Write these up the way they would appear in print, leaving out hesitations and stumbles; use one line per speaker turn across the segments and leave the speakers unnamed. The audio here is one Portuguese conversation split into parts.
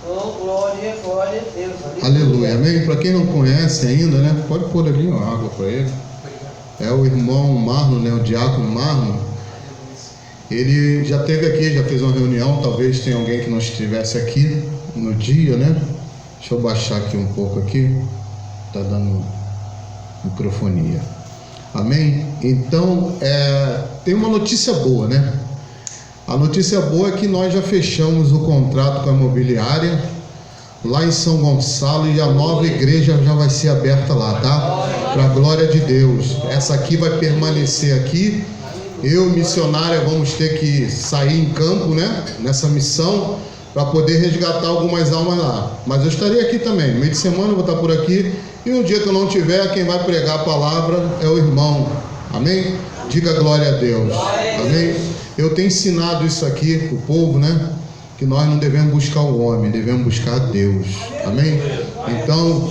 Oh, glória, glória a Deus.
Aleluia, amém? Para quem não conhece ainda, né? Pode pôr ali uma água para ele. É o irmão Marlon, né? O diácono Marlon. Ele já esteve aqui, já fez uma reunião. Talvez tenha alguém que não estivesse aqui no dia, né? Deixa eu baixar aqui um pouco aqui. Tá dando microfonia. Amém? Então, tem uma notícia boa, né? A notícia boa é que nós já fechamos o contrato com a imobiliária lá em São Gonçalo e a nova igreja já vai ser aberta lá, tá? Para a glória de Deus. Essa aqui vai permanecer aqui. Eu, missionária, vamos ter que sair em campo, né? Nessa missão, para poder resgatar algumas almas lá. Mas eu estarei aqui também. No meio de semana eu vou estar por aqui. E no dia que eu não tiver, quem vai pregar a palavra é o irmão. Amém? Diga glória a Deus. Amém? Eu tenho ensinado isso aqui para o povo, né? Que nós não devemos buscar o homem, devemos buscar Deus. Amém? Então,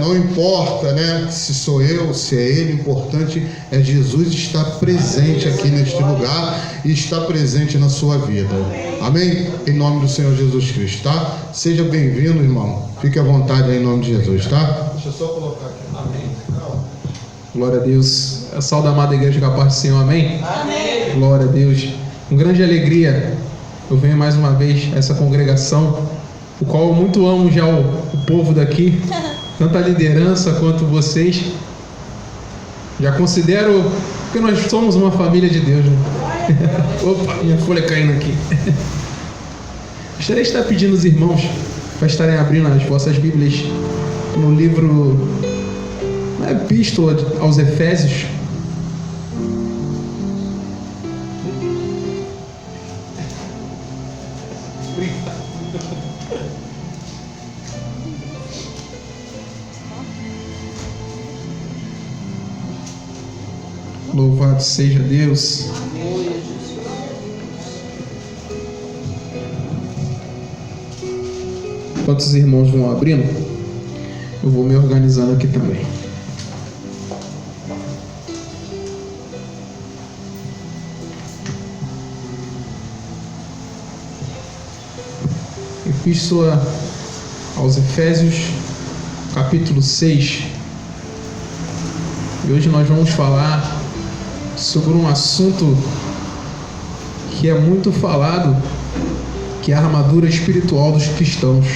não importa, né? Se sou eu, se é ele, o importante é Jesus estar presente aqui neste lugar e estar presente na sua vida. Amém? Em nome do Senhor Jesus Cristo, tá? Seja bem-vindo, irmão. Fique à vontade aí em nome de Jesus, tá?
Deixa eu só colocar aqui. Amém.
Glória a Deus. Salve a amada igreja, que a paz do Senhor, amém?
Amém.
Glória a Deus. Com grande alegria, eu venho mais uma vez a essa congregação, o qual eu muito amo já o povo daqui, tanto a liderança quanto vocês. Já considero que nós somos uma família de Deus, né? Opa, minha folha caindo aqui. Gostaria de estar pedindo aos irmãos para estarem abrindo as vossas Bíblias no livro, na Epístola aos Efésios. Louvado seja Deus. Enquanto os irmãos vão abrindo, eu vou me organizando aqui também. Epístola aos Efésios, capítulo 6. E hoje nós vamos falar sobre um assunto que é muito falado, que é a armadura espiritual dos cristãos.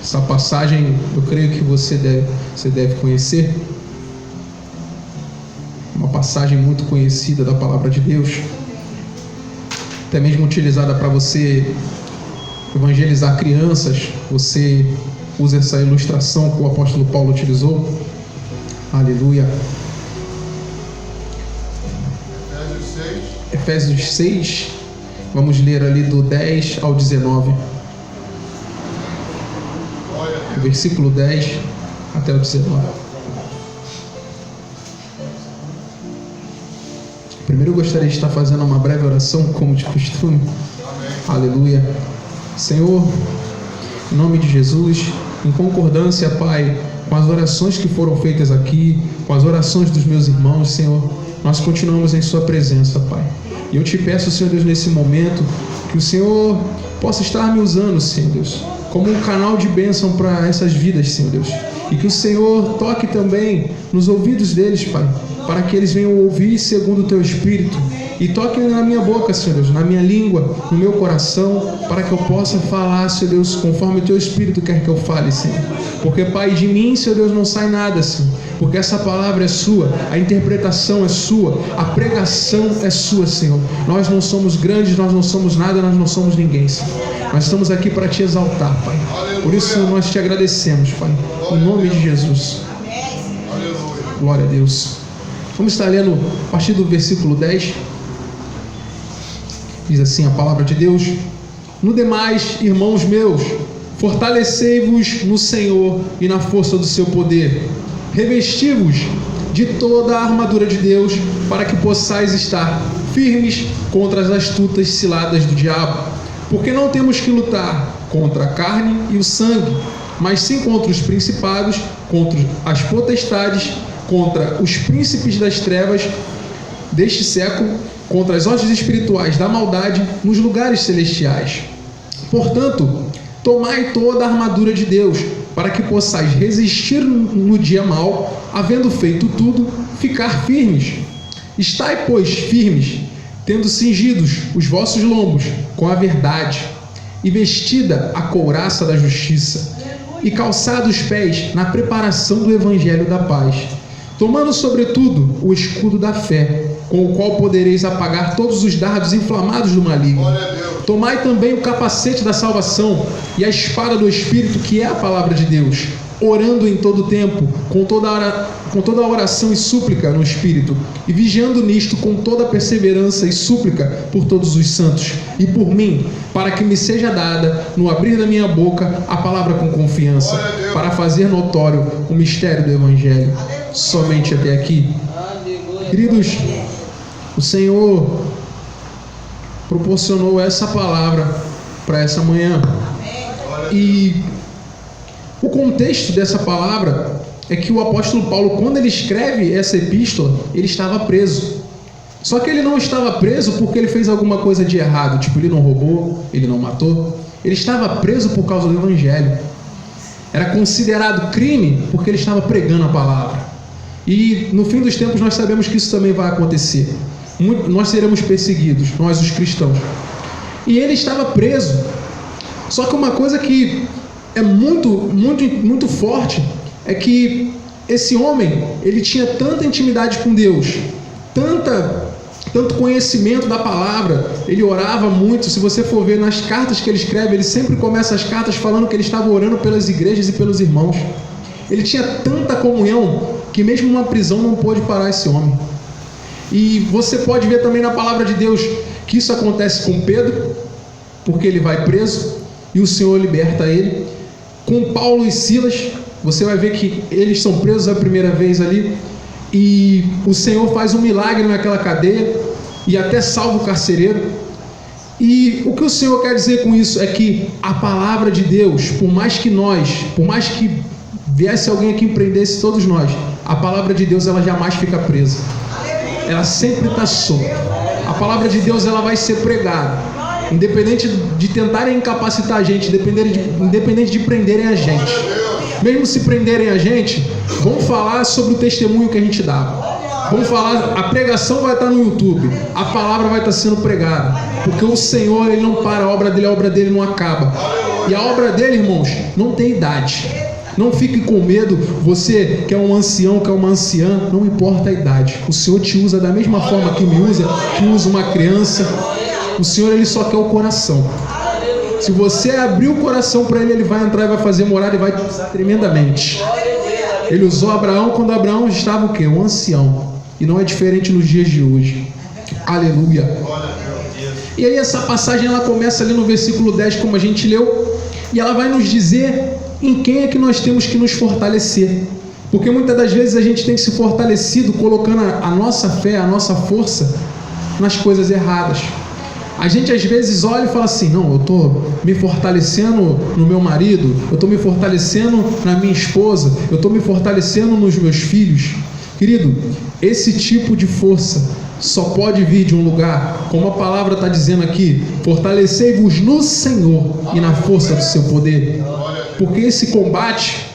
Essa passagem eu creio que você deve conhecer. Uma passagem muito conhecida da palavra de Deus, até mesmo utilizada para você evangelizar crianças. Você usa essa ilustração que o apóstolo Paulo utilizou. Aleluia. Efésios 6, vamos ler ali do 10 ao 19. Versículo 10 até o 19. Primeiro eu gostaria de estar fazendo uma breve oração, como de costume. Aleluia. Senhor, em nome de Jesus, em concordância, Pai, com as orações que foram feitas aqui, com as orações dos meus irmãos, Senhor, nós continuamos em Sua presença, Pai. E eu te peço, Senhor Deus, nesse momento, que o Senhor possa estar me usando, Senhor Deus, como um canal de bênção para essas vidas, Senhor Deus. E que o Senhor toque também nos ouvidos deles, Pai, para que eles venham ouvir segundo o Teu Espírito. E toque na minha boca, Senhor Deus, na minha língua, no meu coração, para que eu possa falar, Senhor Deus, conforme o Teu Espírito quer que eu fale, Senhor. Porque, Pai, de mim, Senhor Deus, não sai nada, Senhor. Porque essa palavra é Sua, a interpretação é Sua, a pregação é Sua, Senhor. Nós não somos grandes, nós não somos nada, nós não somos ninguém, Senhor. Nós estamos aqui para Te exaltar, Pai. Por isso nós Te agradecemos, Pai. Em nome de Jesus. Glória a Deus. Vamos estar lendo a partir do versículo 10. Diz assim a palavra de Deus: No demais, irmãos meus, fortalecei-vos no Senhor e na força do seu poder. Revesti-vos de toda a armadura de Deus, para que possais estar firmes contra as astutas ciladas do diabo. Porque não temos que lutar contra a carne e o sangue, mas sim contra os principados, contra as potestades, contra os príncipes das trevas deste século, contra as hostes espirituais da maldade nos lugares celestiais. Portanto, tomai toda a armadura de Deus, para que possais resistir no dia mau, havendo feito tudo, ficar firmes. Estai, pois, firmes, tendo cingidos os vossos lombos com a verdade, e vestida a couraça da justiça, e calçados os pés na preparação do evangelho da paz, tomando sobretudo o escudo da fé, com o qual podereis apagar todos os dardos inflamados do maligno. Tomai também o capacete da salvação e a espada do Espírito, que é a palavra de Deus, orando em todo tempo, com toda oração e súplica no Espírito, e vigiando nisto com toda perseverança e súplica por todos os santos, e por mim, para que me seja dada, no abrir da minha boca, a palavra com confiança, para fazer notório o mistério do Evangelho. Somente até aqui. Queridos, o Senhor proporcionou essa palavra para essa manhã. E o contexto dessa palavra é que o apóstolo Paulo, quando ele escreve essa epístola, ele estava preso. Só que ele não estava preso porque ele fez alguma coisa de errado, tipo, ele não roubou, ele não matou. Ele estava preso por causa do Evangelho. Era considerado crime porque ele estava pregando a palavra. E no fim dos tempos nós sabemos que isso também vai acontecer. Nós seremos perseguidos, nós os cristãos. E ele estava preso. Só que uma coisa que é muito forte é que esse homem, ele tinha tanta intimidade com Deus, tanto conhecimento da palavra, ele orava muito. Se você for ver nas cartas que ele escreve, ele sempre começa as cartas falando que ele estava orando pelas igrejas e pelos irmãos. Ele tinha tanta comunhão que mesmo uma prisão não pôde parar esse homem. E você pode ver também na palavra de Deus que isso acontece com Pedro, porque ele vai preso e o Senhor liberta ele. Com Paulo e Silas, você vai ver que eles são presos a primeira vez ali, e o Senhor faz um milagre naquela cadeia e até salva o carcereiro. E o que o Senhor quer dizer com isso é que a palavra de Deus, por mais que viesse alguém aqui e prendesse todos nós, a palavra de Deus ela jamais fica presa. Ela sempre está solta. A palavra de Deus ela vai ser pregada, independente de tentarem incapacitar a gente, independente de prenderem a gente. Mesmo se prenderem a gente, vamos falar sobre o testemunho que a gente dava. Vamos falar, a pregação vai estar no YouTube, a palavra vai estar sendo pregada, porque o Senhor ele não para, a obra dele não acaba. E a obra dele, irmãos, não tem idade. Não fique com medo, você que é um ancião, que é uma anciã, não importa a idade. O Senhor te usa da mesma forma que me usa, que usa uma criança. O Senhor ele só quer o coração. Se você abrir o coração para ele, ele vai entrar e vai fazer morada e vai te usar tremendamente. Ele usou Abraão quando Abraão estava o quê? Um ancião. E não é diferente nos dias de hoje. Aleluia. E aí essa passagem ela começa ali no versículo 10, como a gente leu, e ela vai nos dizer em quem é que nós temos que nos fortalecer. Porque muitas das vezes a gente tem se fortalecido colocando a nossa fé, a nossa força nas coisas erradas. A gente às vezes olha e fala assim, não, eu estou me fortalecendo no meu marido, eu estou me fortalecendo na minha esposa, eu estou me fortalecendo nos meus filhos. Querido, esse tipo de força só pode vir de um lugar, como a palavra está dizendo aqui, fortalecei-vos no Senhor e na força do seu poder. Porque esse combate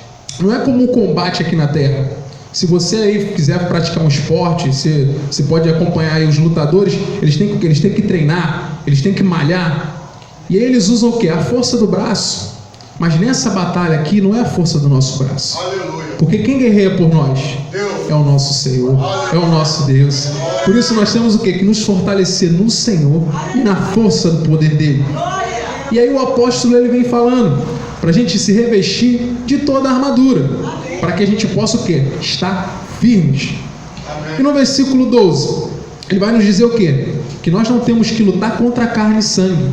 não é como um combate aqui na terra. Se você aí quiser praticar um esporte, você pode acompanhar aí os lutadores, eles têm que treinar, eles têm que malhar. E aí eles usam o quê? A força do braço. Mas nessa batalha aqui não é a força do nosso braço. Porque quem guerreia por nós? É o nosso Senhor, é o nosso Deus. Por isso nós temos o quê? Que nos fortalecer no Senhor e na força do poder dele. E aí o apóstolo ele vem falando para a gente se revestir de toda a armadura, para que a gente possa o quê? Estar firmes. E no versículo 12, ele vai nos dizer o quê? Que nós não temos que lutar contra a carne e sangue,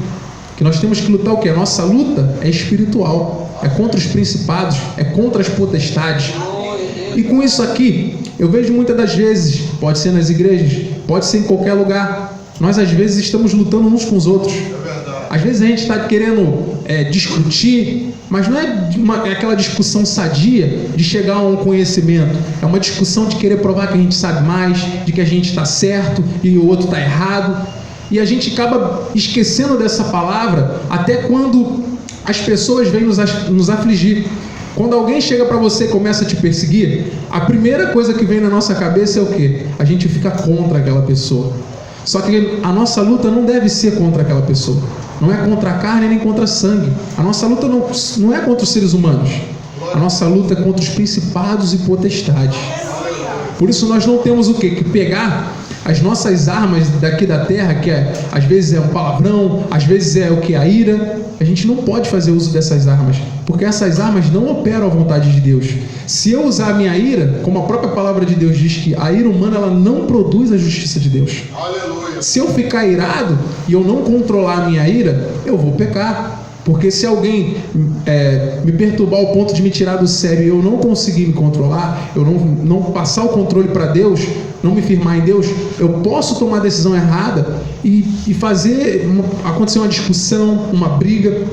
que nós temos que lutar o quê? A nossa luta é espiritual, é contra os principados, é contra as potestades. E com isso aqui, eu vejo muitas das vezes, pode ser nas igrejas, pode ser em qualquer lugar, nós às vezes estamos lutando uns com os outros. Às vezes a gente está querendo discutir, mas não é aquela discussão sadia de chegar a um conhecimento. É uma discussão de querer provar que a gente sabe mais, de que a gente está certo e o outro está errado. e a gente acaba esquecendo dessa palavra até quando as pessoas vêm nos afligir. Quando alguém chega para você e começa a te perseguir, a primeira coisa que vem na nossa cabeça é o quê? A gente fica contra aquela pessoa. Só que a nossa luta não deve ser contra aquela pessoa. Não é contra a carne nem contra sangue. A nossa luta não é contra os seres humanos. A nossa luta é contra os principados e potestades. Por isso nós não temos o quê? Que pegar as nossas armas daqui da terra, que às vezes é um palavrão, às vezes é o que? A ira. A gente não pode fazer uso dessas armas, porque essas armas não operam à vontade de Deus. Se eu usar a minha ira, como a própria palavra de Deus diz que a ira humana ela não produz a justiça de Deus. Aleluia. Se eu ficar irado e eu não controlar a minha ira, eu vou pecar. Porque se alguém me perturbar ao ponto de me tirar do sério e eu não conseguir me controlar, eu não passar o controle para Deus, não me firmar em Deus, eu posso tomar a decisão errada e fazer acontecer uma discussão, uma briga.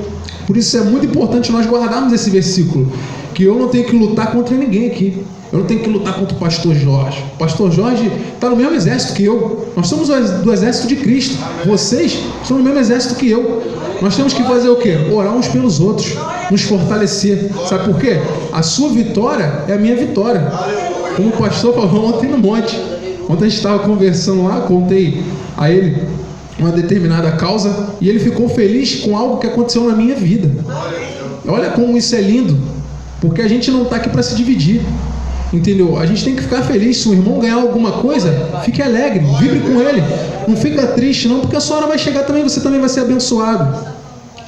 Por isso é muito importante nós guardarmos esse versículo, que eu não tenho que lutar contra ninguém aqui. Eu não tenho que lutar contra o pastor Jorge. O pastor Jorge está no mesmo exército que eu. Nós somos do exército de Cristo. Vocês estão no mesmo exército que eu. Nós temos que fazer o quê? Orar uns pelos outros, nos fortalecer. Sabe por quê? A sua vitória é a minha vitória. Como o pastor falou ontem no monte. Ontem a gente estava conversando lá, contei a ele uma determinada causa e ele ficou feliz com algo que aconteceu na minha vida. Olha como isso é lindo, porque a gente não está aqui para se dividir. Entendeu? A gente tem que ficar feliz. Se um irmão ganhar alguma coisa, fique alegre, vibre com ele. Não fica triste não, porque a sua hora vai chegar também, você também vai ser abençoado.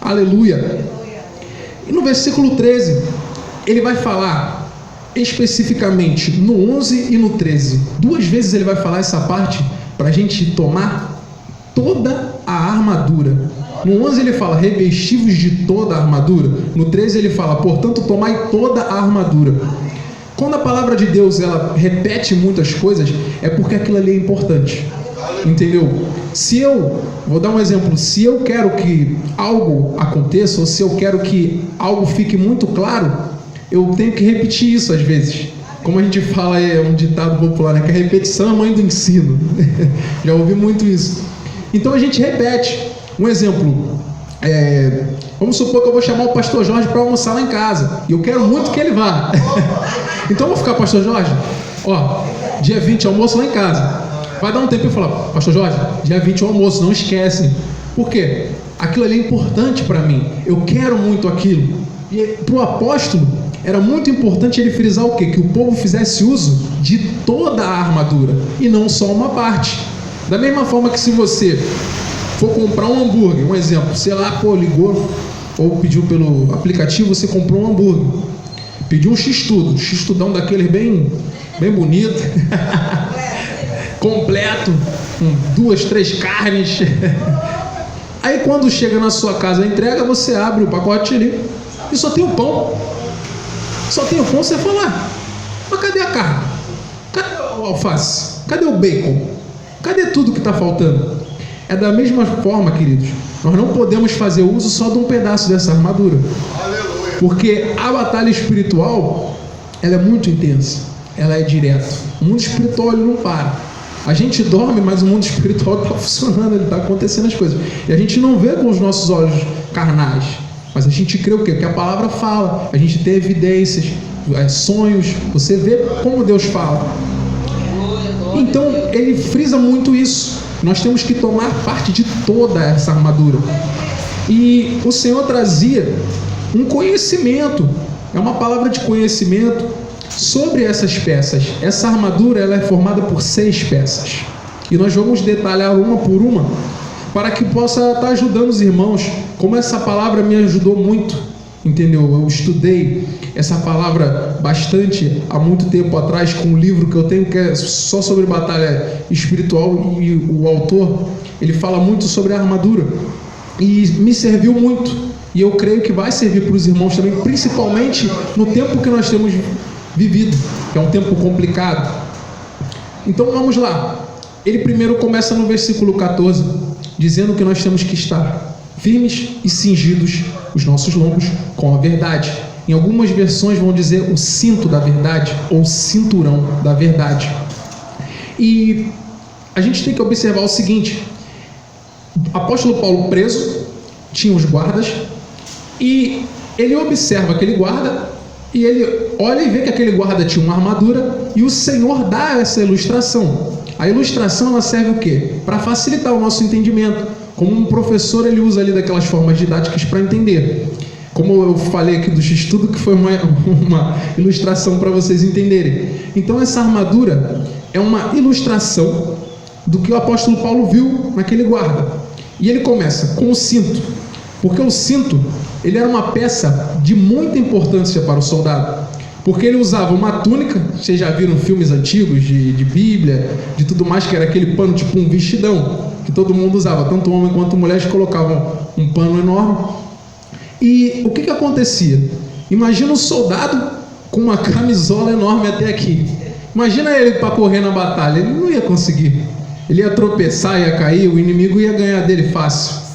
Aleluia. E no versículo 13, ele vai falar especificamente no 11 e no 13. 2 vezes ele vai falar essa parte para a gente tomar toda a armadura. No 11 ele fala, revestivos de toda a armadura. No 13 ele fala, portanto, tomai toda a armadura. Quando a palavra de Deus ela repete muitas coisas, é porque aquilo ali é importante. Entendeu? Vou dar um exemplo, se eu quero que algo aconteça, ou se eu quero que algo fique muito claro, eu tenho que repetir isso às vezes. Como a gente fala, é um ditado popular, né? Que a repetição é a mãe do ensino. Já ouvi muito isso. Então a gente repete. Um exemplo, vamos supor que eu vou chamar o pastor Jorge para almoçar lá em casa, e eu quero muito que ele vá. Então eu vou ficar, pastor Jorge, dia 20 almoço lá em casa. Vai dar um tempo e falar, pastor Jorge, dia 20 almoço, não esquece. Por quê? Aquilo ali é importante para mim. Eu quero muito aquilo. E para o apóstolo, era muito importante ele frisar o quê? Que o povo fizesse uso de toda a armadura, e não só uma parte. Da mesma forma que se você for comprar um hambúrguer, um exemplo, sei lá, ligou ou pediu pelo aplicativo, você comprou um hambúrguer, pediu um x-tudo, um x-tudão daquele bem bonito, completo, com 2, 3 carnes. Aí quando chega na sua casa a entrega, você abre o pacote ali e só tem o pão. Só tem o pão, você fala, mas cadê a carne? Cadê o alface? Cadê o bacon? Cadê tudo que está faltando? É da mesma forma, queridos, nós não podemos fazer uso só de um pedaço dessa armadura. Aleluia. Porque a batalha espiritual, ela é muito intensa, ela é direta. O mundo espiritual ele não para. A gente dorme, mas o mundo espiritual está funcionando, ele está acontecendo as coisas. E a gente não vê com os nossos olhos carnais, mas a gente crê o quê? Que a palavra fala, a gente tem evidências, sonhos, você vê como Deus fala. Então ele frisa muito isso. Nós temos que tomar parte de toda essa armadura. E o Senhor trazia um conhecimento, é uma palavra de conhecimento sobre essas peças. Essa armadura ela é formada por 6 peças. E nós vamos detalhar uma por uma, para que possa estar ajudando os irmãos. Como essa palavra me ajudou muito, entendeu? Eu estudei essa palavra bastante há muito tempo atrás com um livro que eu tenho que é só sobre batalha espiritual, e o autor ele fala muito sobre a armadura e me serviu muito, e eu creio que vai servir para os irmãos também, principalmente no tempo que nós temos vivido, que é um tempo complicado. Então vamos lá. Ele primeiro começa no versículo 14 dizendo que nós temos que estar firmes e cingidos os nossos lombos com a verdade. Em algumas versões vão dizer o cinto da verdade ou cinturão da verdade. E a gente tem que observar o seguinte: apóstolo Paulo preso, tinha os guardas, e ele observa aquele guarda, e ele olha e vê que aquele guarda tinha uma armadura, e o Senhor dá essa ilustração. A ilustração, ela serve o quê? Para facilitar o nosso entendimento. Como um professor, ele usa ali daquelas formas didáticas para entender. Como eu falei aqui do X-Tudo, que foi uma ilustração para vocês entenderem. Então essa armadura é uma ilustração do que o apóstolo Paulo viu naquele guarda. E ele começa com o cinto, porque o cinto, ele era uma peça de muita importância para o soldado, porque ele usava uma túnica. Vocês já viram filmes antigos de Bíblia, de tudo mais, que era aquele pano tipo um vestidão, que todo mundo usava, tanto homem quanto mulheres colocavam um pano enorme. E o que acontecia? Imagina um soldado com uma camisola enorme até aqui. Imagina ele para correr na batalha, ele não ia conseguir. Ele ia tropeçar, ia cair, o inimigo ia ganhar dele fácil.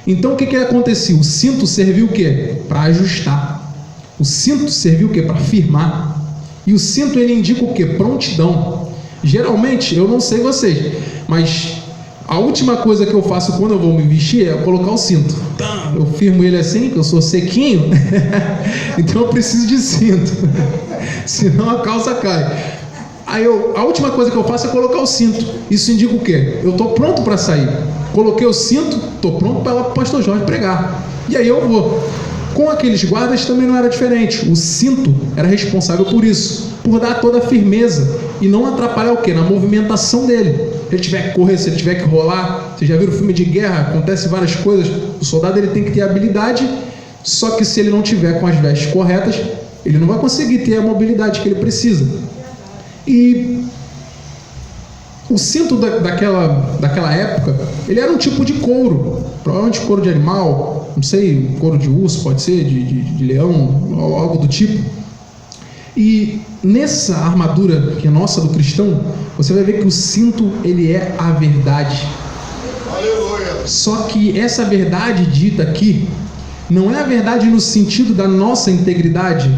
Então o que acontecia? O cinto serviu o quê? Para ajustar. O cinto serviu o quê? Para firmar. E o cinto, ele indica o quê? Prontidão. Geralmente, eu não sei vocês, mas a última coisa que eu faço quando eu vou me vestir é colocar o cinto. Eu firmo ele assim, que eu sou sequinho, então eu preciso de cinto, senão a calça cai. Aí a última coisa que eu faço é colocar o cinto. Isso indica o quê? Eu estou pronto para sair. Coloquei o cinto, estou pronto para ir lá para o pastor Jorge pregar. E aí eu vou. Com aqueles guardas também não era diferente. O cinto era responsável por isso, por dar toda a firmeza e não atrapalhar o quê? Na movimentação dele. Se ele tiver que correr, se ele tiver que rolar. Vocês já viram filme de guerra? Acontece várias coisas. O soldado, ele tem que ter habilidade, só que se ele não tiver com as vestes corretas, ele não vai conseguir ter a mobilidade que ele precisa. E o cinto daquela época, ele era um tipo de couro, provavelmente couro de animal, não sei, couro de urso, pode ser, de leão, algo do tipo. E nessa armadura que é nossa do cristão, você vai ver que o cinto, ele é a verdade. Aleluia. Só que essa verdade dita aqui não é a verdade no sentido da nossa integridade,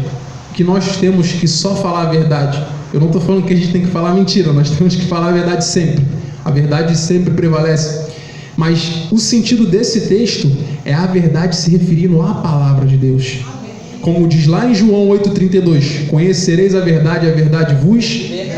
que nós temos que só falar a verdade. Eu não estou falando que a gente tem que falar mentira, nós temos que falar a verdade sempre. A verdade sempre prevalece. Mas o sentido desse texto é a verdade se referindo à palavra de Deus. Como diz lá em João 8,32: conhecereis a verdade vos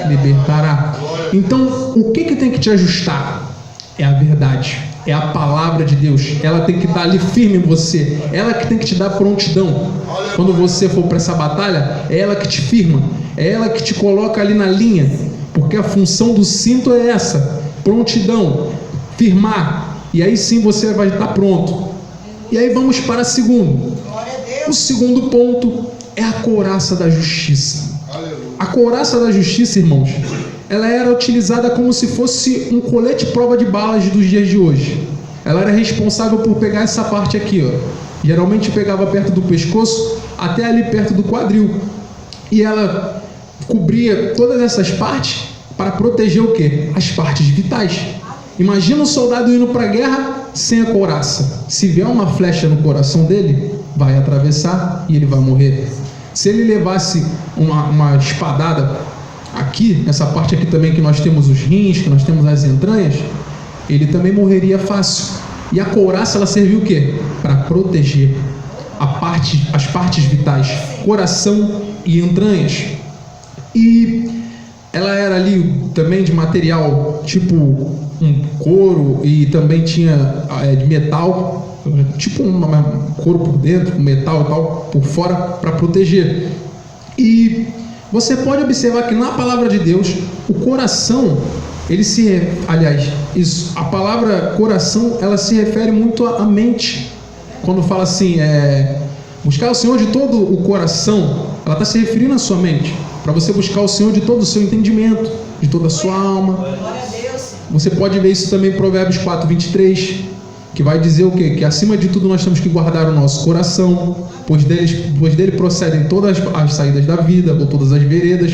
libertará. Então, o que tem que te ajustar? É a verdade, é a palavra de Deus. Ela tem que estar ali firme em você, ela que tem que te dar prontidão. Quando você for para essa batalha, é ela que te firma, é ela que te coloca ali na linha, porque a função do cinto é essa: prontidão, firmar, e aí sim você vai estar pronto. E aí vamos para o segundo. O segundo ponto é a couraça da justiça. A couraça da justiça, irmãos, ela era utilizada como se fosse um colete prova de balas dos dias de hoje. Ela era responsável por pegar essa parte aqui, ó. Geralmente pegava perto do pescoço, até ali perto do quadril. E ela cobria todas essas partes para proteger o quê? As partes vitais. Imagina um soldado indo para a guerra sem a couraça. Se vier uma flecha no coração dele, vai atravessar e ele vai morrer. Se ele levasse uma espadada aqui, nessa parte aqui também que nós temos os rins, que nós temos as entranhas, ele também morreria fácil. E a couraça, ela serviu o quê? Para proteger as partes vitais, coração e entranhas. E ela era ali também de material tipo um couro, e também tinha de metal, tipo um couro por dentro, metal e tal por fora, para proteger. E você pode observar que na palavra de Deus, o coração, a palavra coração, ela se refere muito à mente. Quando fala assim, buscar o Senhor de todo o coração, ela está se referindo à sua mente, para você buscar o Senhor de todo o seu entendimento, de toda a sua alma. Você pode ver isso também em Provérbios 4:23, que vai dizer o quê? Que acima de tudo nós temos que guardar o nosso coração, pois dele procedem todas as saídas da vida, ou todas as veredas.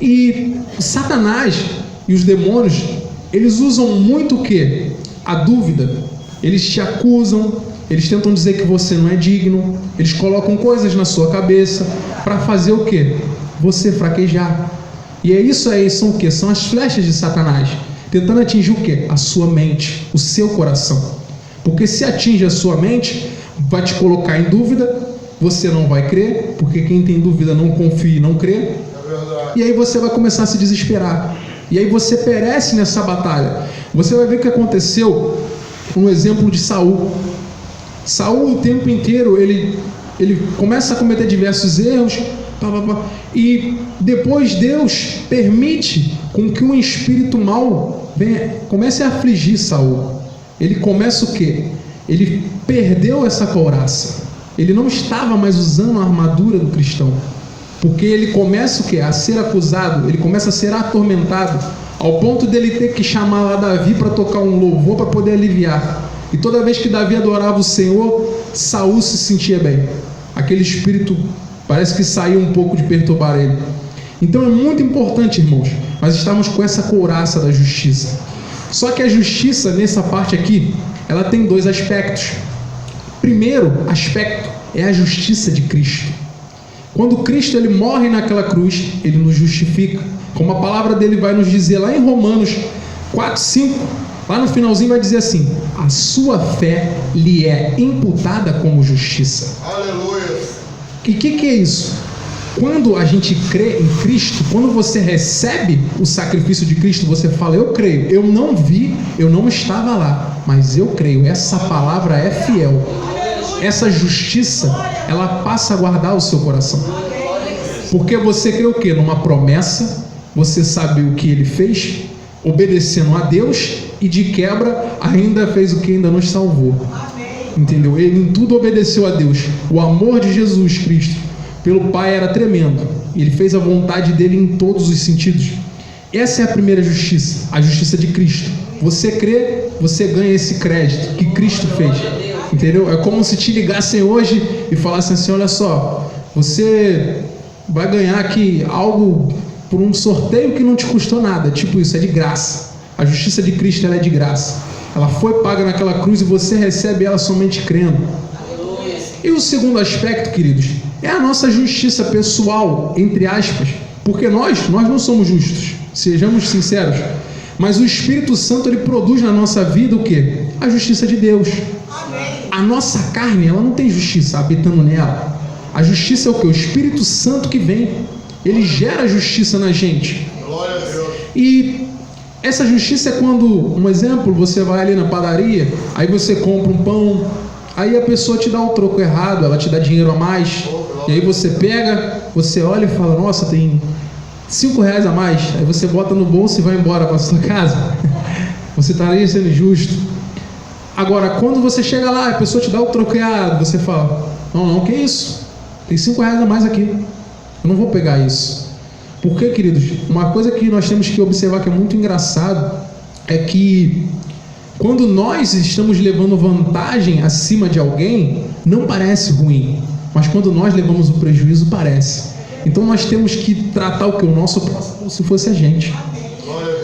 E Satanás e os demônios, eles usam muito o quê? A dúvida. Eles te acusam, eles tentam dizer que você não é digno, eles colocam coisas na sua cabeça para fazer o quê? Você fraquejar. E é isso aí, são o quê? São as flechas de Satanás. tentando atingir o quê? A sua mente, o seu coração. Porque se atinge a sua mente, vai te colocar em dúvida, você não vai crer, porque quem tem dúvida não confia e não crê. E aí você vai começar a se desesperar. E aí você perece nessa batalha. Você vai ver o que aconteceu no exemplo de Saul. Saul o tempo inteiro, ele começa a cometer diversos erros, e depois Deus permite com que um espírito mau comece a afligir Saul. Ele começa o quê? Ele perdeu essa couraça. Ele não estava mais usando a armadura do cristão. Porque ele começa o quê? A ser acusado, ele começa a ser atormentado, ao ponto dele ter que chamar lá Davi para tocar um louvor para poder aliviar. E toda vez que Davi adorava o Senhor, Saul se sentia bem. Aquele espírito parece que saiu um pouco de perturbar ele. Então é muito importante, irmãos, nós estamos com essa couraça da justiça. Só que a justiça, nessa parte aqui, ela tem dois aspectos. Primeiro aspecto é a justiça de Cristo. Quando Cristo ele morre naquela cruz, ele nos justifica. Como a palavra dele vai nos dizer lá em Romanos 4:5, lá no finalzinho vai dizer assim: a sua fé lhe é imputada como justiça.
Aleluia!
E o que é isso? Quando a gente crê em Cristo, quando você recebe o sacrifício de Cristo, você fala: eu creio, eu não vi, eu não estava lá, mas eu creio, essa palavra é fiel. Essa justiça, ela passa a guardar o seu coração. Porque você crê o quê? Numa promessa, você sabe o que ele fez, obedecendo a Deus, e de quebra ainda fez o que ainda nos salvou. Entendeu? Ele em tudo obedeceu a Deus. O amor de Jesus Cristo pelo Pai era tremendo. Ele fez a vontade dele em todos os sentidos. Essa é a primeira justiça, a justiça de Cristo. Você crê, você ganha esse crédito que Cristo fez. Entendeu? É como se te ligassem hoje e falassem assim: olha só, você vai ganhar aqui algo por um sorteio que não te custou nada. Tipo isso, é de graça. A justiça de Cristo ela é de graça. Ela foi paga naquela cruz e você recebe ela somente crendo. E o segundo aspecto, queridos, é a nossa justiça pessoal, entre aspas. Porque nós não somos justos, sejamos sinceros. Mas o Espírito Santo ele produz na nossa vida o quê? A justiça de Deus. A nossa carne, ela não tem justiça habitando nela. A justiça é o que? O Espírito Santo que vem. Ele gera justiça na gente.
Glória a Deus.
E essa justiça é quando, um exemplo, você vai ali na padaria, aí você compra um pão, aí a pessoa te dá um troco errado, ela te dá dinheiro a mais, e aí você pega, você olha e fala: nossa, tem R$5 a mais. Aí você bota no bolso e vai embora para sua casa. Você estaria sendo justo. Agora, quando você chega lá, a pessoa te dá o troco errado, você fala: não, que isso? Tem R$5 a mais aqui, eu não vou pegar isso. Porque, queridos, uma coisa que nós temos que observar que é muito engraçado é que quando nós estamos levando vantagem acima de alguém, não parece ruim, mas quando nós levamos o prejuízo, parece. Então nós temos que tratar o que? O nosso próximo como se fosse a gente.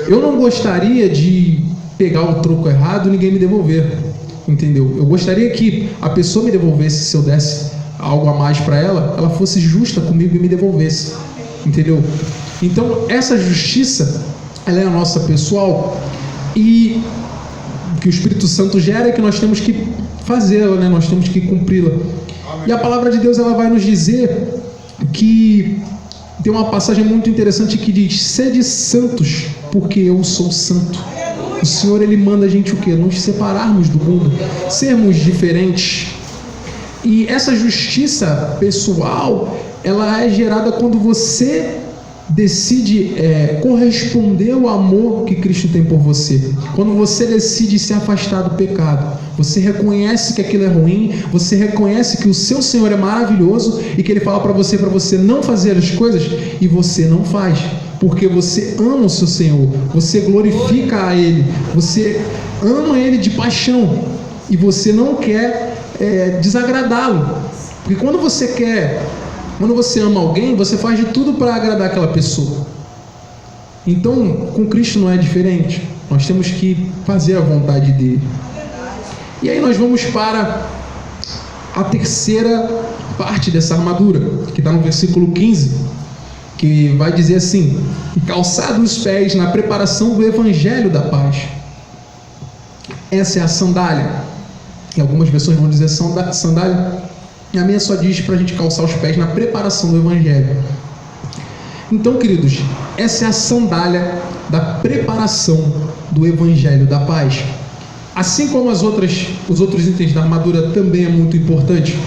Eu não gostaria de pegar o troco errado e ninguém me devolver, entendeu? Eu gostaria que a pessoa me devolvesse, se eu desse algo a mais para ela, ela fosse justa comigo e me devolvesse, entendeu? Então essa justiça, ela é a nossa pessoal, e o que o Espírito Santo gera é que nós temos que fazê-la, né? Nós temos que cumpri-la. E a palavra de Deus ela vai nos dizer que tem uma passagem muito interessante que diz: sede santos, porque eu sou santo. O Senhor ele manda a gente o quê? Nos separarmos do mundo, sermos diferentes. E essa justiça pessoal, ela é gerada quando você decide corresponder ao amor que Cristo tem por você. Quando você decide se afastar do pecado, você reconhece que aquilo é ruim, você reconhece que o seu Senhor é maravilhoso e que Ele fala para você não fazer as coisas, e você não faz, porque você ama o seu Senhor, você glorifica a Ele, você ama Ele de paixão e você não quer desagradá-lo. Porque quando você ama alguém, você faz de tudo para agradar aquela pessoa. Então, com Cristo não é diferente. Nós temos que fazer a vontade dele. E aí nós vamos para a terceira parte dessa armadura, que está no versículo 15. que vai dizer assim: calçados os pés na preparação do evangelho da paz. Essa é a sandália. Em algumas versões vão dizer sandália. A minha só diz para a gente calçar os pés na preparação do evangelho. Então, queridos, essa é a sandália da preparação do evangelho da paz. Assim como os outros itens da armadura também é muito importante,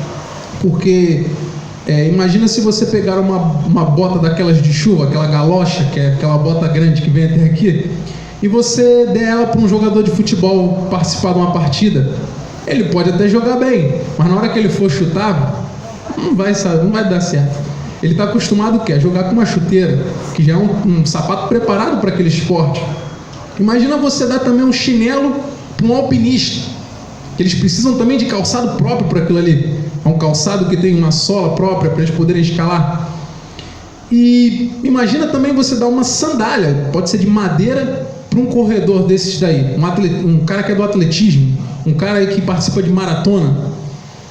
porque imagina se você pegar uma bota daquelas de chuva, aquela galocha, que é aquela bota grande que vem até aqui, e você der ela para um jogador de futebol participar de uma partida. Ele pode até jogar bem, mas na hora que ele for chutar, não vai dar certo. Ele está acostumado a jogar com uma chuteira, que já é um sapato preparado para aquele esporte. Imagina você dar também um chinelo para um alpinista, que eles precisam também de calçado próprio para aquilo ali. É um calçado que tem uma sola própria para eles poderem escalar. E imagina também você dar uma sandália, pode ser de madeira, para um corredor desses daí, um cara que é do atletismo, um cara aí que participa de maratona.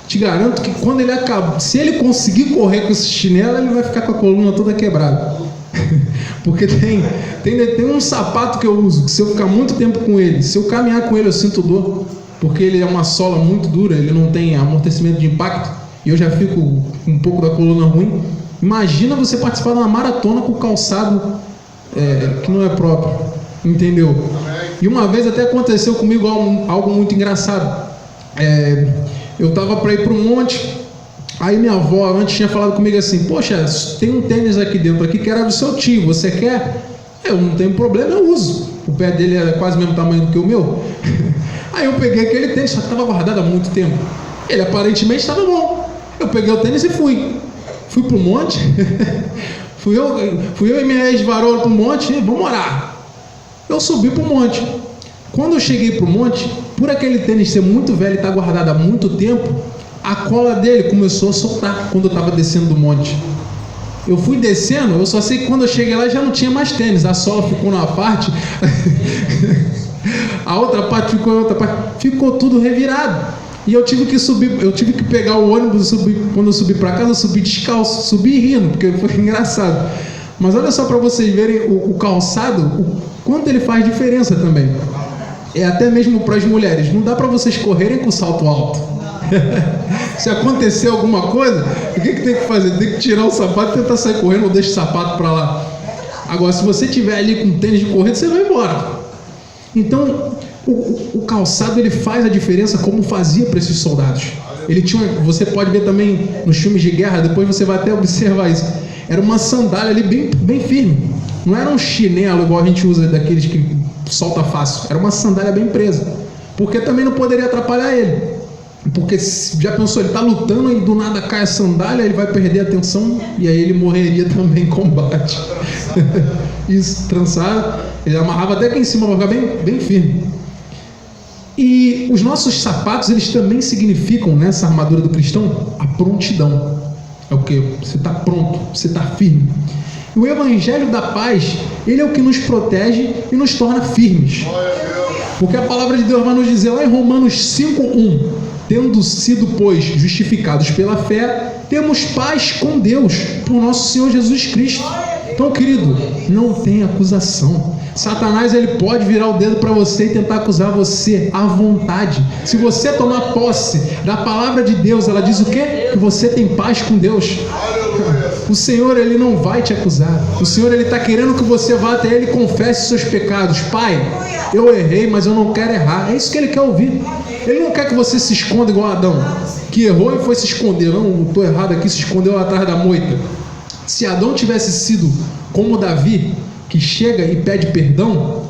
Te garanto que quando ele se ele conseguir correr com esse chinelo, ele vai ficar com a coluna toda quebrada. Porque tem um sapato que eu uso, que se eu ficar muito tempo com ele, se eu caminhar com ele eu sinto dor, porque ele é uma sola muito dura, ele não tem amortecimento de impacto, e eu já fico um pouco da coluna ruim. Imagina você participar de uma maratona com calçado que não é próprio, entendeu? E uma vez até aconteceu comigo algo muito engraçado. Eu estava para ir para um monte, aí minha avó antes tinha falado comigo assim: poxa, tem um tênis aqui dentro aqui que era do seu tio, você quer? Eu não tenho problema, eu uso. O pé dele era quase o mesmo tamanho do que o meu. Aí eu peguei aquele tênis, só que estava guardado há muito tempo. Ele aparentemente estava bom. Eu peguei o tênis e fui para o monte. fui eu e minha ex-varola para o monte, vamos orar. Eu subi para o monte. Quando eu cheguei para o monte, por aquele tênis ser muito velho e estar guardado há muito tempo, a cola dele começou a soltar quando eu estava descendo do monte. Eu fui descendo, eu só sei que quando eu cheguei lá já não tinha mais tênis, a sola ficou numa parte, a outra parte ficou em outra parte, ficou tudo revirado. E eu tive que subir, eu tive que pegar o ônibus, quando eu subi para casa, eu subi descalço, subi rindo, porque foi engraçado. Mas olha só para vocês verem o calçado, o quanto ele faz diferença também. Até mesmo para as mulheres, não dá para vocês correrem com salto alto. Se acontecer alguma coisa, o que tem que fazer? Tem que tirar o sapato e tentar sair correndo, ou deixa o sapato para lá. Agora, se você tiver ali com tênis de corrida, você vai embora. Então, o calçado ele faz a diferença, como fazia para esses soldados. Você pode ver também nos filmes de guerra, depois você vai até observar isso. Era uma sandália ali bem, bem firme. Não era um chinelo igual a gente usa daqueles que solta fácil. Era uma sandália bem presa. Porque também não poderia atrapalhar ele. Porque já pensou, ele está lutando e do nada cai a sandália, ele vai perder a atenção e aí ele morreria também em combate. Isso, trançado, ele amarrava até aqui em cima para ficar bem, bem firme. E os nossos sapatos, eles também significam, nessa armadura do cristão, a prontidão. É o que? Você está pronto, você está firme. E o evangelho da paz, ele é o que nos protege e nos torna firmes. Porque a palavra de Deus vai nos dizer lá em Romanos 5:1: tendo sido, pois, justificados pela fé, temos paz com Deus, por nosso Senhor Jesus Cristo. Então, querido, não tem acusação. Satanás, ele pode virar o dedo para você e tentar acusar você à vontade. Se você tomar posse da palavra de Deus, ela diz o quê? Que você tem paz com Deus. O Senhor, ele não vai te acusar. O Senhor, ele está querendo que você vá até ele e confesse seus pecados. Pai, eu errei, mas eu não quero errar. É isso que ele quer ouvir. Ele não quer que você se esconda igual Adão, que errou e foi se esconder. Não, estou errado aqui, se escondeu atrás da moita. Se Adão tivesse sido como Davi, que chega e pede perdão,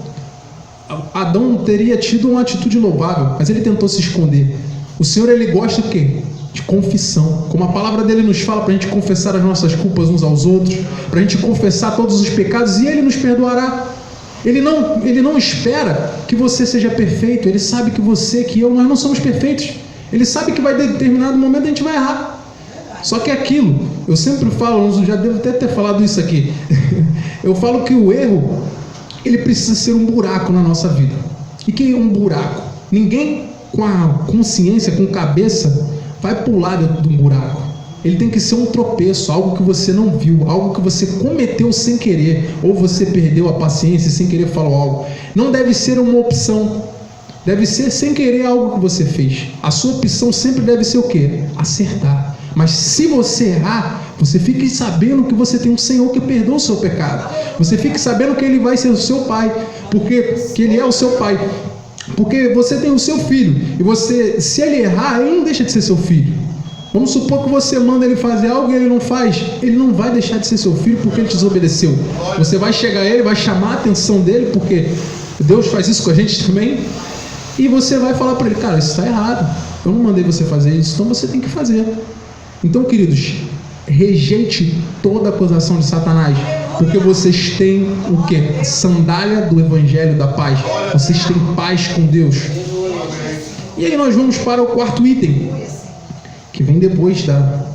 Adão teria tido uma atitude louvável, mas ele tentou se esconder. O Senhor, ele gosta do quê? De confissão. Como a palavra dele nos fala, para a gente confessar as nossas culpas uns aos outros, para a gente confessar todos os pecados, e ele nos perdoará. Ele não espera que você seja perfeito. Ele sabe que você, que eu, nós não somos perfeitos. Ele sabe que vai ter determinado momento a gente vai errar. Só que aquilo, eu sempre falo, eu já devo até ter falado isso aqui. Eu falo que o erro, ele precisa ser um buraco na nossa vida. E que é um buraco? Ninguém com a consciência, com cabeça, vai pular dentro de um buraco. Ele tem que ser um tropeço, algo que você não viu, algo que você cometeu sem querer, ou você perdeu a paciência e sem querer falou algo. Não deve ser uma opção, deve ser sem querer algo que você fez. A sua opção sempre deve ser o quê? Acertar. Mas se você errar, você fique sabendo que você tem um Senhor que perdoa o seu pecado. Você fique sabendo que Ele vai ser o seu Pai, porque que Ele é o seu Pai. Porque você tem o seu filho, e você, se ele errar, ele não deixa de ser seu filho. Vamos supor que você manda ele fazer algo e ele não faz. Ele não vai deixar de ser seu filho porque ele te desobedeceu. Você vai chegar a ele, vai chamar a atenção dele, porque Deus faz isso com a gente também. E você vai falar para ele, cara, isso está errado. Eu não mandei você fazer isso, então você tem que fazer. Então, queridos, rejeite toda acusação de Satanás, porque vocês têm o quê? A sandália do Evangelho da paz. Vocês têm paz com Deus. E aí nós vamos para o quarto item, que vem depois da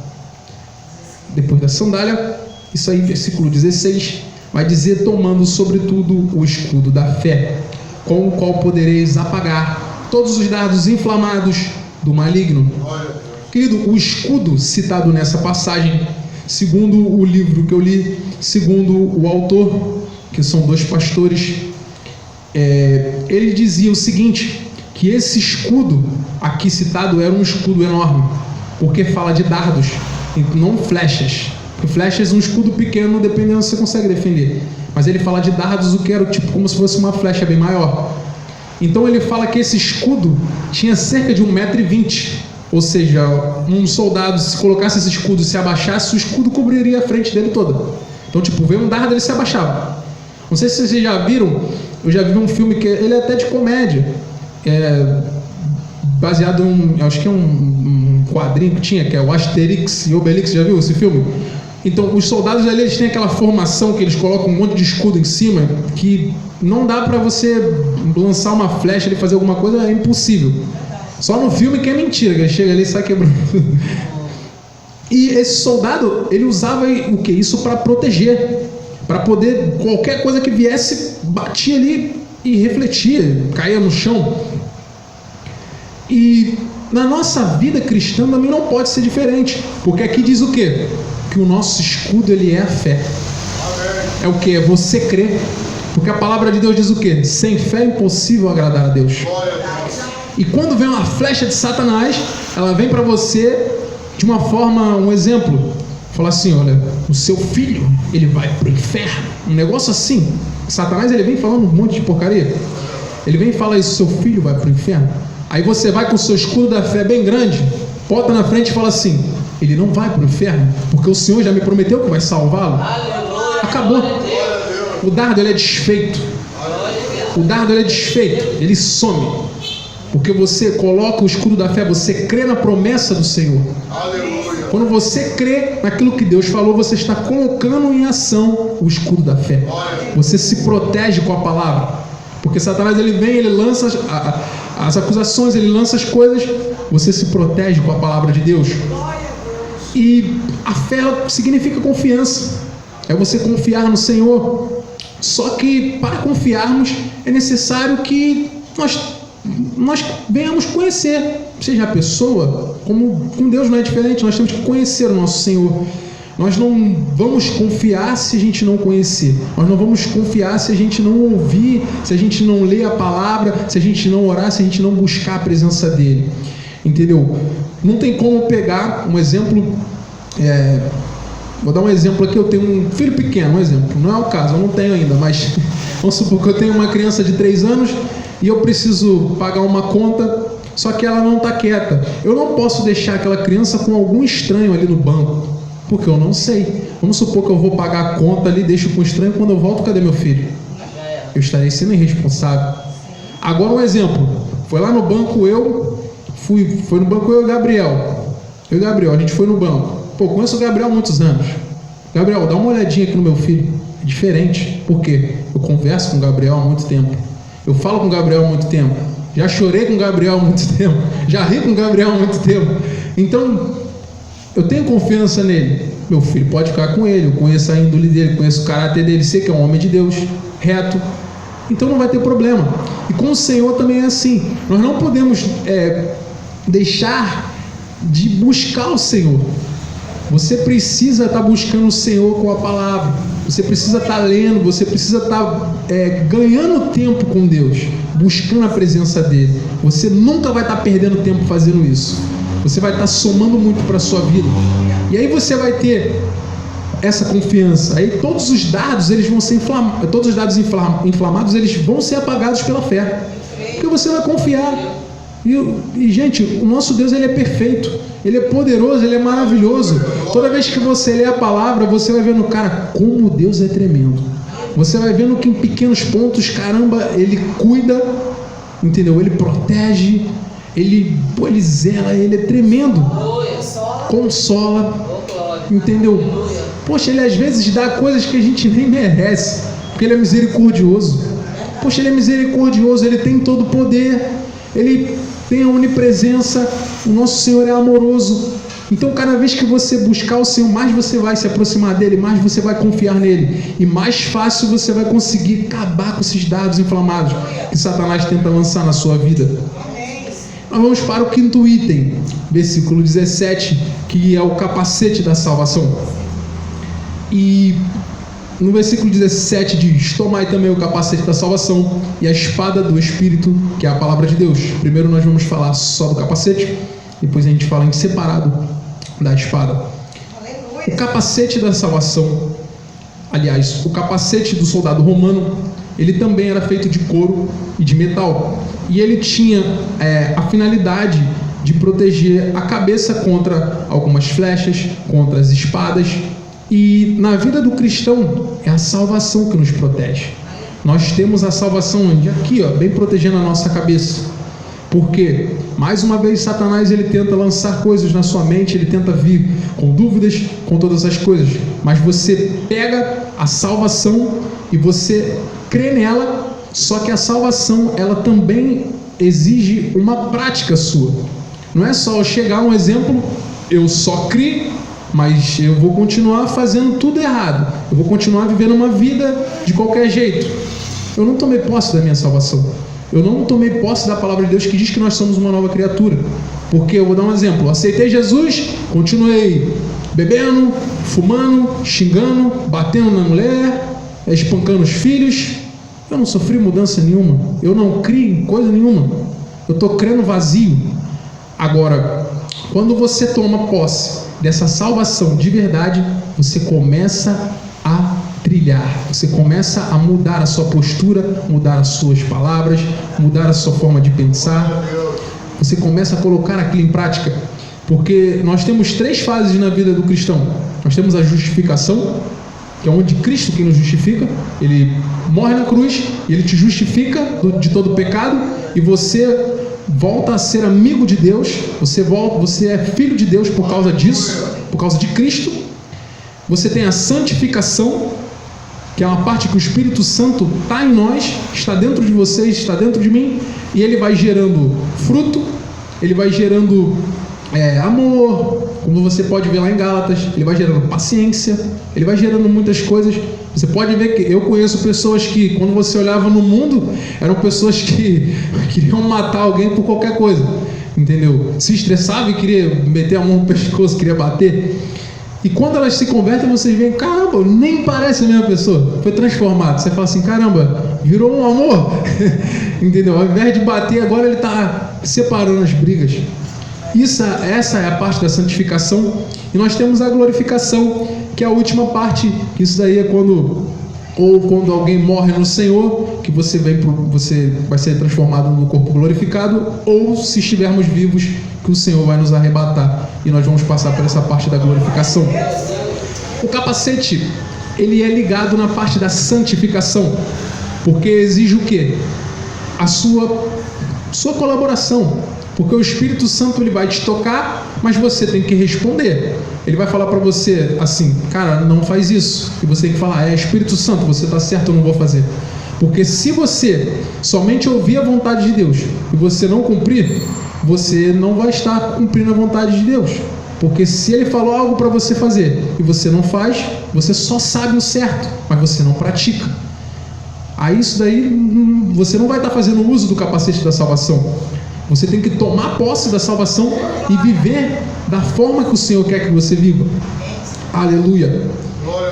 sandália. Isso aí, versículo 16, vai dizer: tomando sobretudo o escudo da fé, com o qual podereis apagar todos os dardos inflamados do maligno. Querido, o escudo citado nessa passagem, segundo o livro que eu li, segundo o autor, que são dois pastores, ele dizia o seguinte, que esse escudo aqui citado era um escudo enorme, porque fala de dardos, e não flechas. Porque flechas, um escudo pequeno, dependendo, você consegue defender. Mas ele fala de dardos, o que era tipo como se fosse uma flecha bem maior. Então ele fala que esse escudo tinha cerca de 1,20 m. Ou seja, um soldado, se colocasse esse escudo e se abaixasse, o escudo cobriria a frente dele toda. Então, tipo, veio um dardo, ele se abaixava. Não sei se vocês já viram, eu já vi um filme que ele é até de comédia, baseado em, acho que é um quadrinho que tinha, que é o Asterix e Obelix. Já viu esse filme? Então, os soldados ali, eles têm aquela formação que eles colocam um monte de escudo em cima, que não dá pra você lançar uma flecha e fazer alguma coisa, é impossível. Só no filme que é mentira, que ele chega ali e sai quebrando. E esse soldado, ele usava o que? Isso para proteger, para poder, qualquer coisa que viesse, batia ali e refletia, caía no chão. E na nossa vida cristã também não pode ser diferente, porque aqui diz o quê? Que o nosso escudo, ele é a fé. É o que? É você crer. Porque a palavra de Deus diz o quê? Sem fé é impossível agradar a Deus. E quando vem uma flecha de Satanás, ela vem para você de uma forma, um exemplo, falar assim, olha, o seu filho, ele vai para o inferno, um negócio assim. Satanás, ele vem falando um monte de porcaria, ele vem e fala isso, seu filho vai para o inferno. Aí você vai com o seu escudo da fé bem grande, bota na frente e fala assim, ele não vai para o inferno, porque o Senhor já me prometeu que vai salvá-lo. Acabou. O dardo, ele é desfeito. O dardo, ele é desfeito, ele some. Porque você coloca o escudo da fé, você crê na promessa do Senhor. Aleluia. Quando você crê naquilo que Deus falou, você está colocando em ação o escudo da fé. Você se protege com a palavra. Porque Satanás, ele vem, ele lança as acusações, ele lança as coisas, você se protege com a palavra de Deus. E a fé significa confiança. É você confiar no Senhor. Só que para confiarmos é necessário que nós venhamos conhecer, seja a pessoa, como com Deus não é diferente, nós temos que conhecer o nosso Senhor. Nós não vamos confiar se a gente não conhecer, nós não vamos confiar se a gente não ouvir, se a gente não ler a palavra, se a gente não orar, se a gente não buscar a presença dele, entendeu? Não tem como pegar um exemplo, vou dar um exemplo aqui, eu tenho um filho pequeno, um exemplo, não é o caso, eu não tenho ainda, mas vamos supor que eu tenho uma criança de 3 anos, e eu preciso pagar uma conta, só que ela não está quieta. Eu não posso deixar aquela criança com algum estranho ali no banco, porque eu não sei. Vamos supor que eu vou pagar a conta ali, deixo com o estranho, quando eu volto, cadê meu filho? Eu estarei sendo irresponsável. Agora um exemplo, foi lá no banco foi no banco eu e o Gabriel. A gente foi no banco. Pô, conheço o Gabriel há muitos anos. Gabriel, dá uma olhadinha aqui no meu filho. É diferente. Por quê? Eu converso com o Gabriel há muito tempo. Eu falo com o Gabriel há muito tempo. Já chorei com o Gabriel há muito tempo. Já ri com o Gabriel há muito tempo. Então, eu tenho confiança nele. Meu filho pode ficar com ele. Eu conheço a índole dele, conheço o caráter dele. Sei que é um homem de Deus, reto. Então não vai ter problema. E com o Senhor também é assim. Nós não podemos deixar de buscar o Senhor. Você precisa estar buscando o Senhor com a palavra. Você precisa estar lendo, você precisa estar ganhando tempo com Deus, buscando a presença dele. Você nunca vai estar perdendo tempo fazendo isso. Você vai estar somando muito para a sua vida. E aí você vai ter essa confiança. Aí todos os dados eles vão ser todos os dados inflamados eles vão ser apagados pela fé, porque você vai confiar. E gente, o nosso Deus ele é perfeito, ele é poderoso, ele é maravilhoso. Toda vez que você lê a palavra, você vai vendo, cara, como Deus é tremendo. Você vai vendo que em pequenos pontos, caramba, ele cuida, entendeu? Ele protege, ele zela, ele é tremendo. Consola, entendeu? Poxa, ele às vezes dá coisas que a gente nem merece, porque ele é misericordioso. Poxa, ele é misericordioso, ele tem todo o poder, ele tem a onipresença, o nosso Senhor é amoroso. Então cada vez que você buscar o Senhor, mais você vai se aproximar dele, mais você vai confiar nele, e mais fácil você vai conseguir acabar com esses dados inflamados que Satanás tenta lançar na sua vida. Nós vamos para o 5º item, versículo 17, que é o capacete da salvação. E no versículo 17 diz: tomai também o capacete da salvação e a espada do Espírito, que é a palavra de Deus. Primeiro nós vamos falar só do capacete, depois a gente fala em separado da espada. O capacete da salvação, aliás, o capacete do soldado romano, ele também era feito de couro e de metal, e ele tinha a finalidade de proteger a cabeça contra algumas flechas, contra as espadas. E na vida do cristão é a salvação que nos protege. Nós temos a salvação onde? Aqui, ó, bem protegendo a nossa cabeça. Porque, mais uma vez, Satanás ele tenta lançar coisas na sua mente, ele tenta vir com dúvidas, com todas as coisas. Mas você pega a salvação e você crê nela, só que a salvação, ela também exige uma prática sua. Não é só eu chegar um exemplo, eu só criei, mas eu vou continuar fazendo tudo errado, eu vou continuar vivendo uma vida de qualquer jeito. Eu não tomei posse da minha salvação, eu não tomei posse da palavra de Deus que diz que nós somos uma nova criatura. Porque eu vou dar um exemplo: eu aceitei Jesus, continuei bebendo, fumando, xingando, batendo na mulher, espancando os filhos. Eu não sofri mudança nenhuma, eu não criei em coisa nenhuma, eu estou crendo vazio. Agora, quando você toma posse dessa salvação de verdade, você começa a trilhar, você começa a mudar a sua postura, mudar as suas palavras, mudar a sua forma de pensar. Você começa a colocar aquilo em prática, porque nós temos 3 fases na vida do cristão. Nós temos a justificação, que é onde Cristo que nos justifica. Ele morre na cruz e ele te justifica de todo o pecado, e você volta a ser amigo de Deus, você é filho de Deus por causa disso, por causa de Cristo. Você tem a santificação, que é uma parte que o Espírito Santo está em nós, está dentro de vocês, está dentro de mim, e ele vai gerando fruto, ele vai gerando amor, como você pode ver lá em Gálatas, ele vai gerando paciência, ele vai gerando muitas coisas. Você pode ver que eu conheço pessoas que, quando você olhava no mundo, eram pessoas que queriam matar alguém por qualquer coisa, entendeu? Se estressava e queria meter a mão no pescoço, queria bater. E quando elas se convertem, vocês veem, caramba, nem parece a mesma pessoa, foi transformado. Você fala assim, caramba, virou um amor, entendeu? Ao invés de bater, agora ele está separando as brigas. Essa é a parte da santificação. E nós temos a glorificação, que é a última parte. Isso daí é quando alguém morre no Senhor, que você vai ser transformado no corpo glorificado, ou se estivermos vivos, que o Senhor vai nos arrebatar, e nós vamos passar por essa parte da glorificação. O capacete, ele é ligado na parte da santificação, porque exige o quê? A sua colaboração. Porque o Espírito Santo ele vai te tocar, mas você tem que responder. Ele vai falar para você assim, cara, não faz isso. E você tem que falar, Espírito Santo, você está certo, eu não vou fazer. Porque se você somente ouvir a vontade de Deus e você não cumprir, você não vai estar cumprindo a vontade de Deus. Porque se ele falou algo para você fazer e você não faz, você só sabe o certo, mas você não pratica. Aí isso daí, você não vai estar fazendo uso do capacete da salvação. Você tem que tomar posse da salvação e viver da forma que o Senhor quer que você viva. Aleluia.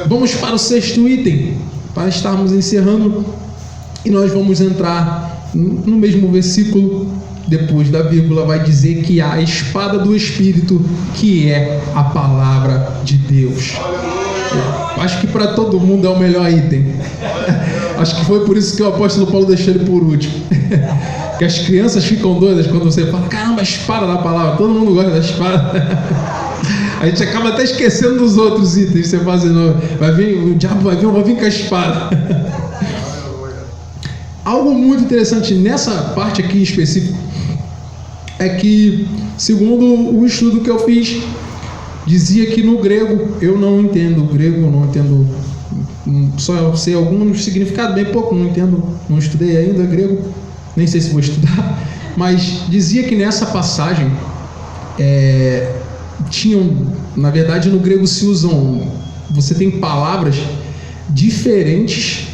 Vamos para o 6º item, para estarmos encerrando, e nós vamos entrar no mesmo versículo. Depois da vírgula vai dizer que há a espada do Espírito, que é a palavra de Deus. Acho que para todo mundo é o melhor item. Acho que foi por isso que o apóstolo Paulo deixou ele por último. Que as crianças ficam doidas quando você fala, caramba, a espada da palavra. Todo mundo gosta da espada. A gente acaba até esquecendo dos outros itens. Você fala assim, não, vai vir, o diabo vai vir com a espada. Algo muito interessante nessa parte aqui específica é que, segundo o estudo que eu fiz, dizia que no grego, eu não entendo grego, não entendo, só sei alguns significados, bem pouco, não entendo, não estudei ainda grego, nem sei se vou estudar, mas dizia que nessa passagem tinham, na verdade no grego se usam, você tem palavras diferentes,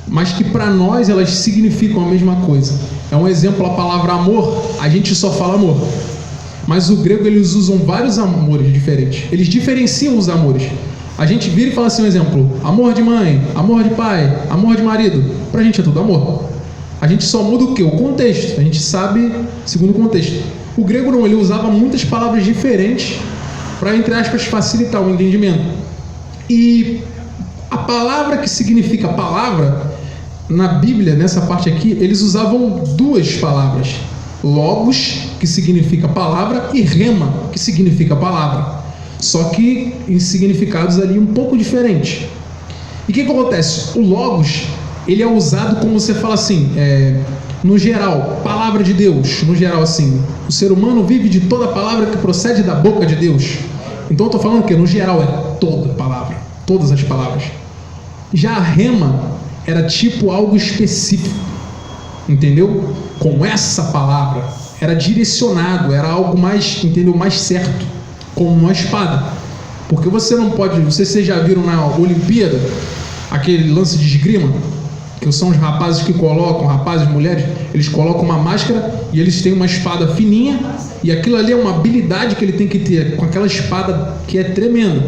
mas que para nós elas significam a mesma coisa. É um exemplo, a palavra amor, a gente só fala amor, mas o grego eles usam vários amores diferentes, eles diferenciam os amores. A gente vira e fala assim, um exemplo, amor de mãe, amor de pai, amor de marido, pra gente é tudo amor. A gente só muda o que? O contexto, a gente sabe segundo o contexto. O grego não, ele usava muitas palavras diferentes para, entre aspas, facilitar o entendimento. E a palavra que significa palavra, na Bíblia, nessa parte aqui, eles usavam duas palavras. Logos, que significa palavra, e rema, que significa palavra. Só que em significados ali um pouco diferentes. E o que acontece? O logos, ele é usado como você fala assim, no geral, palavra de Deus, no geral assim. O ser humano vive de toda palavra que procede da boca de Deus. Então eu estou falando que no geral é toda palavra, todas as palavras. Já a rema era tipo algo específico, entendeu? Com essa palavra, era direcionado, era algo mais, entendeu? Mais certo, como uma espada. Porque você não pode, vocês já viram na Olimpíada, aquele lance de esgrima, que são os rapazes que colocam, rapazes e mulheres, eles colocam uma máscara e eles têm uma espada fininha, e aquilo ali é uma habilidade que ele tem que ter, com aquela espada que é tremenda.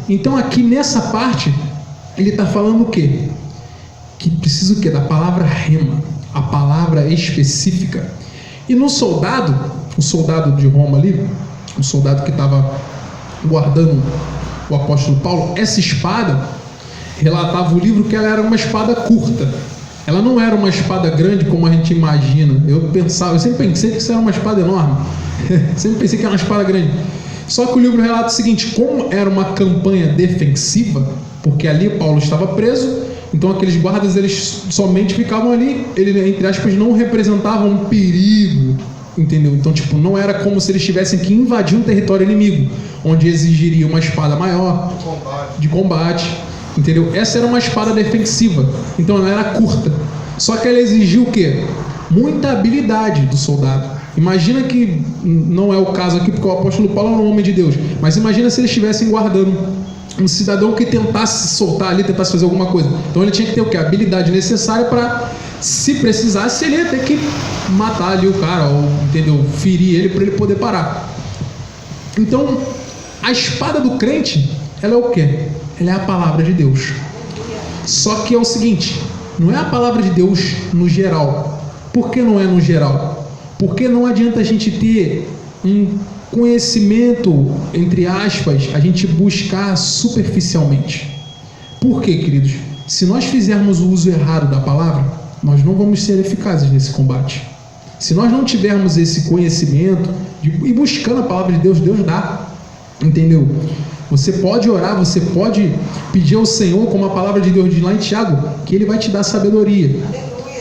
Então aqui nessa parte, ele está falando o quê? Que precisa o quê? Da palavra rema, a palavra específica. E no soldado, o soldado de Roma ali, o soldado que estava guardando o apóstolo Paulo, essa espada, relatava o livro que ela era uma espada curta. Ela não era uma espada grande como a gente imagina. Eu sempre pensei que isso era uma espada enorme. Sempre pensei que era uma espada grande. Só que o livro relata o seguinte, como era uma campanha defensiva, porque ali Paulo estava preso, então aqueles guardas eles somente ficavam ali, eles, entre aspas, não representavam um perigo, entendeu? Então tipo, não era como se eles tivessem que invadir um território inimigo, onde exigiria uma espada maior de combate, entendeu? Essa era uma espada defensiva, então ela era curta, só que ela exigia o quê? Muita habilidade do soldado. Imagina que, não é o caso aqui porque o apóstolo Paulo era um homem de Deus, mas imagina se eles estivessem guardando um cidadão que tentasse soltar ali, tentasse fazer alguma coisa. Então ele tinha que ter o quê? A habilidade necessária para, se precisasse, ele ia ter que matar ali o cara, ou, entendeu? Ferir ele para ele poder parar. Então, a espada do crente, ela é o quê? Ela é a palavra de Deus. Só que é o seguinte, não é a palavra de Deus no geral. Por que não é no geral? Porque não adianta a gente ter um conhecimento, entre aspas, a gente buscar superficialmente. Por quê, queridos? Se nós fizermos o uso errado da palavra, nós não vamos ser eficazes nesse combate. Se nós não tivermos esse conhecimento e buscando a palavra de Deus, Deus dá, entendeu? Você pode orar, você pode pedir ao Senhor, como a palavra de Deus diz lá em Tiago, que Ele vai te dar sabedoria.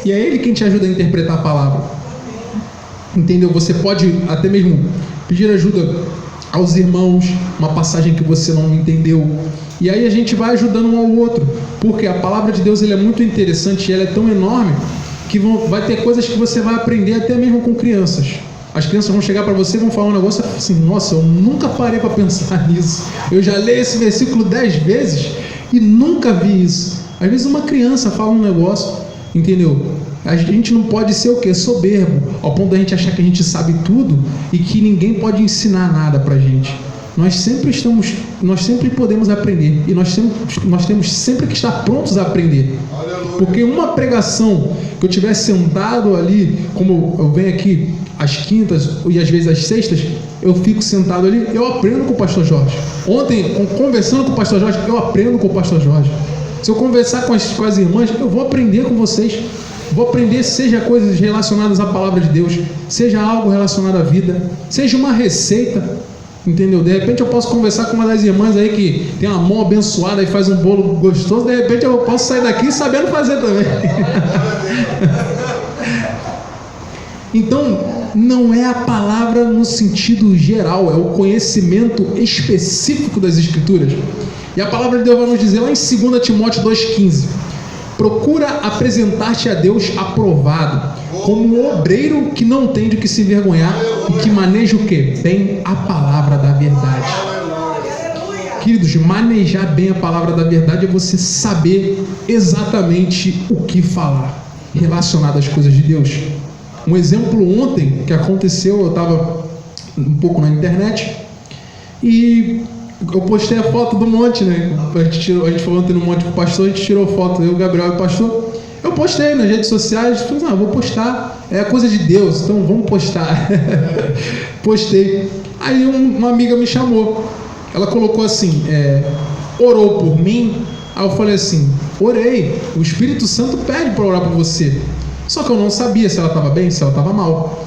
E é Ele quem te ajuda a interpretar a palavra. Entendeu? Você pode até mesmo pedir ajuda aos irmãos, uma passagem que você não entendeu. E aí a gente vai ajudando um ao outro. Porque a palavra de Deus ela é muito interessante e ela é tão enorme que vai ter coisas que você vai aprender até mesmo com crianças. As crianças vão chegar para você e vão falar um negócio assim, nossa, eu nunca parei para pensar nisso. Eu já leio esse versículo 10 vezes e nunca vi isso. Às vezes uma criança fala um negócio, entendeu? A gente não pode ser o quê? Soberbo, ao ponto da gente achar que a gente sabe tudo e que ninguém pode ensinar nada pra gente. nós sempre podemos aprender, e nós temos sempre que estar prontos a aprender. Porque uma pregação que eu tivesse sentado ali, como eu venho aqui às quintas e às vezes às sextas, eu fico sentado ali, eu aprendo com o pastor Jorge. Ontem, conversando com o pastor Jorge, eu aprendo com o pastor Jorge. Se eu conversar com as irmãs, eu vou aprender com vocês. Vou aprender, seja coisas relacionadas à palavra de Deus, seja algo relacionado à vida, seja uma receita, entendeu? De repente eu posso conversar com uma das irmãs aí que tem uma mão abençoada e faz um bolo gostoso, de repente eu posso sair daqui sabendo fazer também. Então, não é a palavra no sentido geral, é o conhecimento específico das Escrituras. E a palavra de Deus vai nos dizer lá em 2 Timóteo 2,15: procura apresentar-te a Deus aprovado, como um obreiro que não tem de que se envergonhar e que maneja o quê? Bem a palavra da verdade. Queridos, manejar bem a palavra da verdade é você saber exatamente o que falar relacionado às coisas de Deus. Um exemplo ontem que aconteceu, eu estava um pouco na internet e eu postei a foto do monte, né? A gente foi ontem no monte com o pastor, a gente tirou foto, eu, o Gabriel e o pastor. Eu postei nas redes sociais, falei, vou postar, é coisa de Deus, então vamos postar. Postei. Aí uma amiga me chamou, ela colocou assim, orou por mim. Aí eu falei assim, orei, o Espírito Santo pede para orar por você. Só que eu não sabia se ela estava bem, se ela estava mal.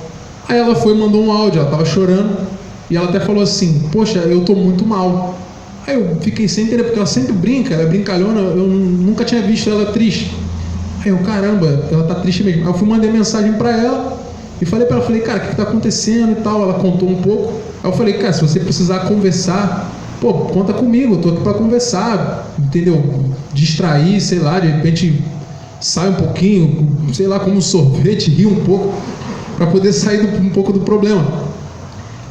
Aí ela foi e mandou um áudio, ela estava chorando. E ela até falou assim, poxa, eu tô muito mal. Aí eu fiquei sem entender, porque ela sempre brinca, ela é brincalhona, eu nunca tinha visto ela triste. Aí eu, caramba, ela tá triste mesmo. Aí eu fui mandar mensagem pra ela e falei pra ela, cara, o que tá acontecendo e tal. Ela contou um pouco. Aí eu falei, cara, se você precisar conversar, pô, conta comigo, eu tô aqui pra conversar, entendeu? Distrair, sei lá, de repente sai um pouquinho, sei lá, como um sorvete, rir um pouco, pra poder sair um pouco do problema.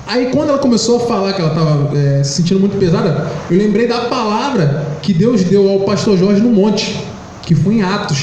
Aí quando ela começou a falar que ela estava se sentindo muito pesada, eu lembrei da palavra que Deus deu ao pastor Jorge no monte, que foi em Atos.